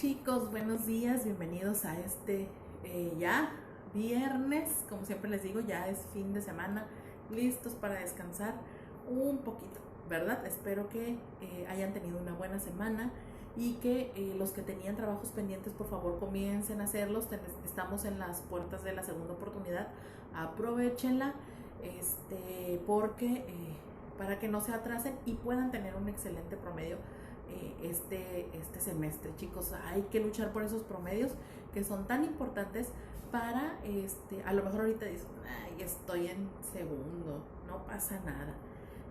Chicos, buenos días, bienvenidos a este ya viernes, como siempre les digo, ya es fin de semana, listos para descansar un poquito, ¿verdad? Espero que hayan tenido una buena semana y que los que tenían trabajos pendientes, por favor, comiencen a hacerlos. Estamos en las puertas de la segunda oportunidad, aprovechenla, porque para que no se atrasen y puedan tener un excelente promedio este semestre. Chicos, hay que luchar por esos promedios que son tan importantes para, a lo mejor ahorita dices, ay, estoy en segundo, no pasa nada,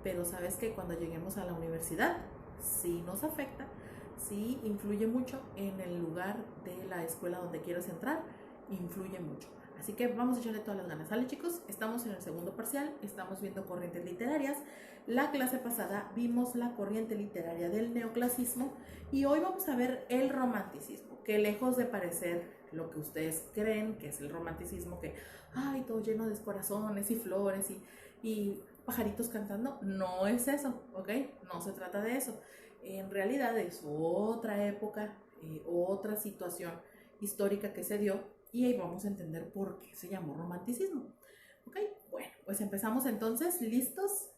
pero sabes que cuando lleguemos a la universidad, sí nos afecta, sí influye mucho en el lugar de la escuela donde quieras entrar, influye mucho. Así que vamos a echarle todas las ganas. ¿Sale, chicos? Estamos en el segundo parcial, estamos viendo corrientes literarias. La clase pasada vimos la corriente literaria del neoclasismo y hoy vamos a ver el romanticismo, que lejos de parecer lo que ustedes creen que es el romanticismo, que ay, todo lleno de corazones y flores y pajaritos cantando, no es eso, ¿ok? No se trata de eso. En realidad es otra época, otra situación histórica que se dio y ahí vamos a entender por qué se llamó romanticismo. Ok, bueno, pues empezamos entonces, ¿listos?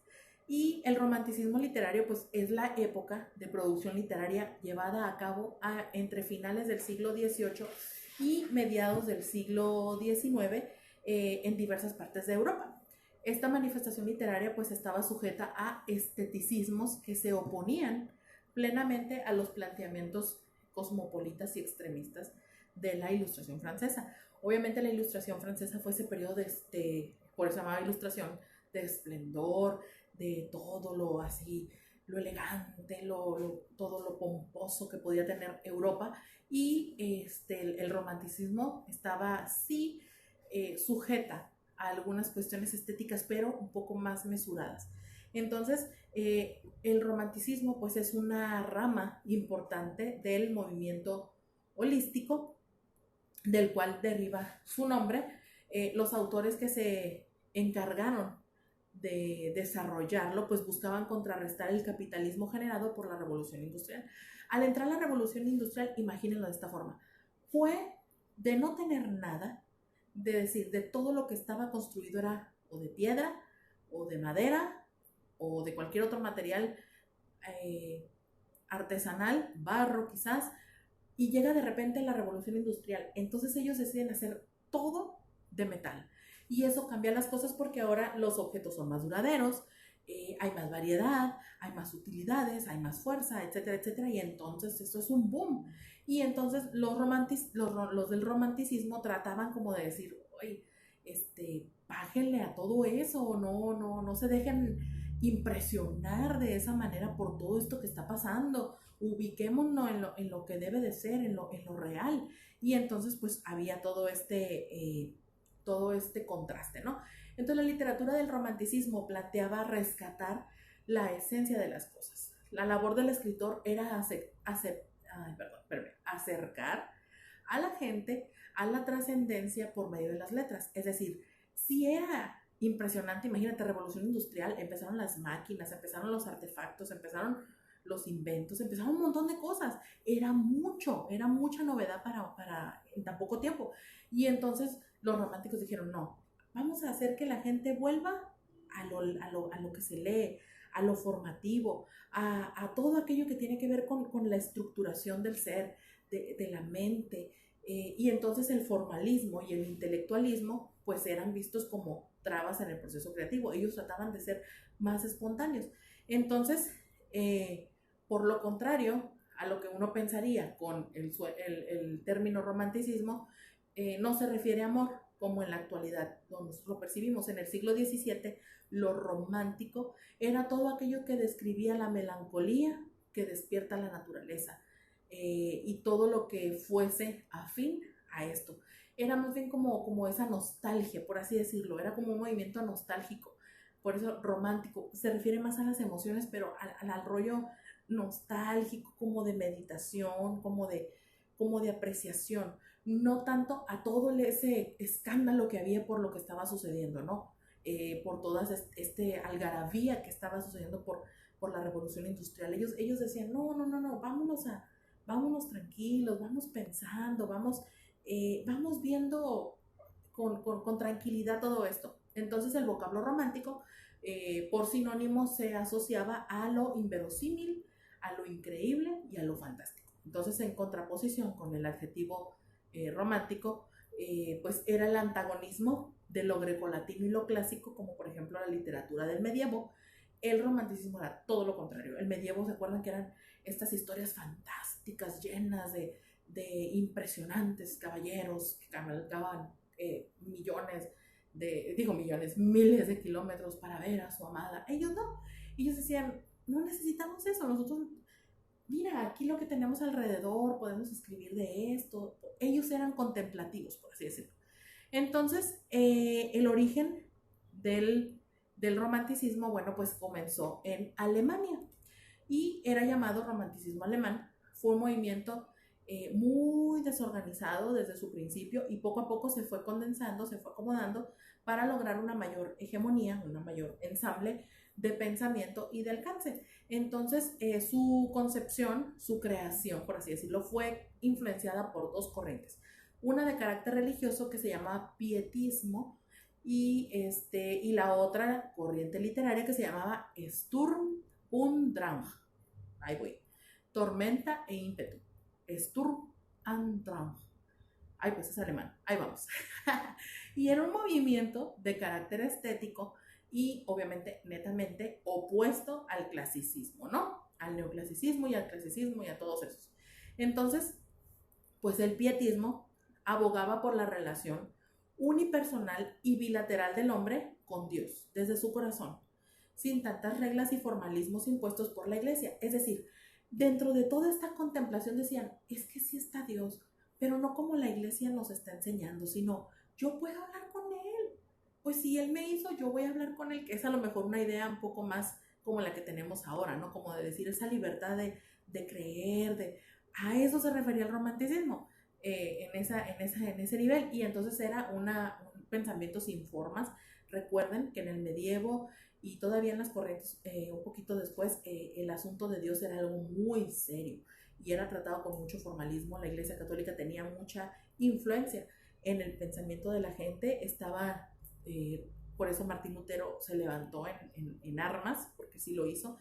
Y el romanticismo literario pues es la época de producción literaria llevada a cabo entre finales del siglo XVIII y mediados del siglo XIX en diversas partes de Europa. Esta manifestación literaria pues estaba sujeta a esteticismos que se oponían plenamente a los planteamientos cosmopolitas y extremistas de la Ilustración francesa. Obviamente la Ilustración francesa fue ese periodo por eso se llamaba Ilustración, de esplendor, de todo lo así, lo elegante, todo lo pomposo que podía tener Europa, y el romanticismo estaba sí sujeta a algunas cuestiones estéticas, pero un poco más mesuradas. Entonces, el romanticismo pues es una rama importante del movimiento holístico, del cual deriva su nombre. Los autores que se encargaron de desarrollarlo pues buscaban contrarrestar el capitalismo generado por la revolución industrial. Al entrar la revolución industrial, imagínenlo de esta forma, fue de no tener nada, de decir, de todo lo que estaba construido era o de piedra o de madera o de cualquier otro material artesanal, barro quizás, y llega de repente la revolución industrial. Entonces ellos deciden hacer todo de metal. Y eso cambia las cosas porque ahora los objetos son más duraderos, hay más variedad, hay más utilidades, hay más fuerza, etcétera, etcétera. Y entonces esto es un boom. Y entonces los del romanticismo trataban como de decir, oye, bájenle a todo eso, no se dejen impresionar de esa manera por todo esto que está pasando, ubiquémonos en lo que debe de ser, en lo real. Y entonces pues había todo este contraste, ¿no? Entonces la literatura del romanticismo planteaba rescatar la esencia de las cosas. La labor del escritor era acercar a la gente a la trascendencia por medio de las letras. Es decir, si era impresionante, imagínate, revolución industrial, empezaron las máquinas, empezaron los artefactos, empezaron los inventos, empezaron un montón de cosas. Era mucha novedad para en tan poco tiempo. Y entonces los románticos dijeron, no, vamos a hacer que la gente vuelva a lo que se lee, a lo formativo, a todo aquello que tiene que ver con la estructuración del ser, de la mente. Y entonces el formalismo y el intelectualismo pues eran vistos como trabas en el proceso creativo. Ellos trataban de ser más espontáneos. Entonces, por lo contrario a lo que uno pensaría con el término romanticismo, no se refiere a amor como en la actualidad, donde nosotros lo percibimos. En el siglo XVII, lo romántico era todo aquello que describía la melancolía que despierta la naturaleza, y todo lo que fuese afín a esto. Era más bien como esa nostalgia, por así decirlo, era como un movimiento nostálgico. Por eso romántico se refiere más a las emociones, pero al rollo nostálgico, como de meditación, como de apreciación, no tanto a todo ese escándalo que había por lo que estaba sucediendo, ¿no? Por toda algarabía que estaba sucediendo por la revolución industrial. Ellos decían, no, vámonos vámonos tranquilos, vamos pensando, vamos viendo con tranquilidad todo esto. Entonces el vocablo romántico por sinónimo se asociaba a lo inverosímil, a lo increíble y a lo fantástico. Entonces en contraposición con el adjetivo romántico, pues era el antagonismo de lo grecolatino y lo clásico, como por ejemplo la literatura del medievo. El romanticismo era todo lo contrario. El medievo, ¿se acuerdan que eran estas historias fantásticas llenas de impresionantes caballeros que cabalgaban millones millones, miles de kilómetros para ver a su amada? Ellos no. Ellos decían, no necesitamos eso, nosotros, mira, aquí lo que tenemos alrededor, podemos escribir de esto. Ellos eran contemplativos, por así decirlo. Entonces, el origen del romanticismo, bueno, pues comenzó en Alemania y era llamado romanticismo alemán. Fue un movimiento muy desorganizado desde su principio y poco a poco se fue condensando, se fue acomodando para lograr una mayor hegemonía, una mayor ensamble de pensamiento y de alcance. Entonces, su concepción, su creación, por así decirlo, fue influenciada por dos corrientes. Una de carácter religioso que se llama pietismo y la otra corriente literaria que se llamaba Sturm und Drang. Ahí voy. Tormenta e ímpetu. Sturm und Drang. Ay, pues es alemán. Ahí vamos. Y era un movimiento de carácter estético y obviamente netamente opuesto al clasicismo, ¿no? Al neoclasicismo y al clasicismo y a todos esos. Entonces, pues el pietismo abogaba por la relación unipersonal y bilateral del hombre con Dios, desde su corazón, sin tantas reglas y formalismos impuestos por la iglesia. Es decir, dentro de toda esta contemplación decían, es que sí está Dios, pero no como la iglesia nos está enseñando, sino yo puedo hablar con Él. Pues si Él me hizo, yo voy a hablar con Él, que es a lo mejor una idea un poco más como la que tenemos ahora, ¿no? Como de decir esa libertad de creer, a eso se refería el romanticismo. En ese nivel, y entonces era un pensamiento sin formas. Recuerden que en el medievo y todavía en las corrientes un poquito después, el asunto de Dios era algo muy serio y era tratado con mucho formalismo. La Iglesia Católica tenía mucha influencia en el pensamiento de la gente. Estaba, por eso Martín Lutero se levantó en armas, porque sí lo hizo,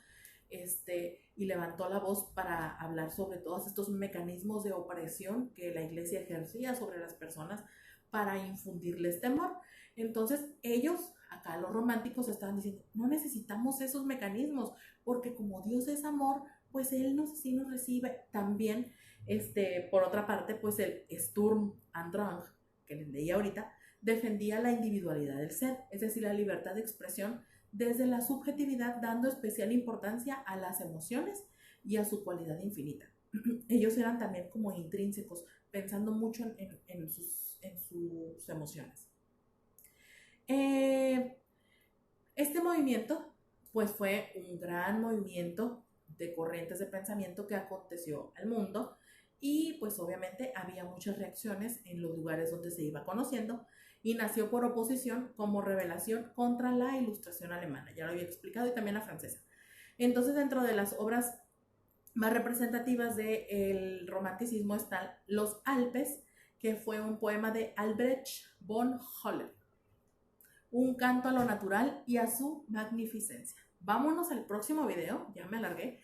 y levantó la voz para hablar sobre todos estos mecanismos de opresión que la iglesia ejercía sobre las personas para infundirles temor. Entonces ellos, acá los románticos, estaban diciendo, no necesitamos esos mecanismos, porque como Dios es amor, pues Él sí nos recibe. También, por otra parte, pues el Sturm und Drang, que les leí ahorita, defendía la individualidad del ser, es decir, la libertad de expresión desde la subjetividad, dando especial importancia a las emociones y a su cualidad infinita. Ellos eran también como intrínsecos, pensando mucho en sus emociones. Este movimiento pues fue un gran movimiento de corrientes de pensamiento que aconteció al mundo y pues obviamente había muchas reacciones en los lugares donde se iba conociendo y nació por oposición como revelación contra la Ilustración alemana, ya lo había explicado, y también la francesa. Entonces, dentro de las obras más representativas del romanticismo están Los Alpes, que fue un poema de Albrecht von Höller, un canto a lo natural y a su magnificencia. Vámonos al próximo video, ya me alargué.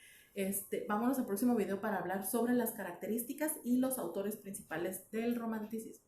Vámonos al próximo video para hablar sobre las características y los autores principales del romanticismo.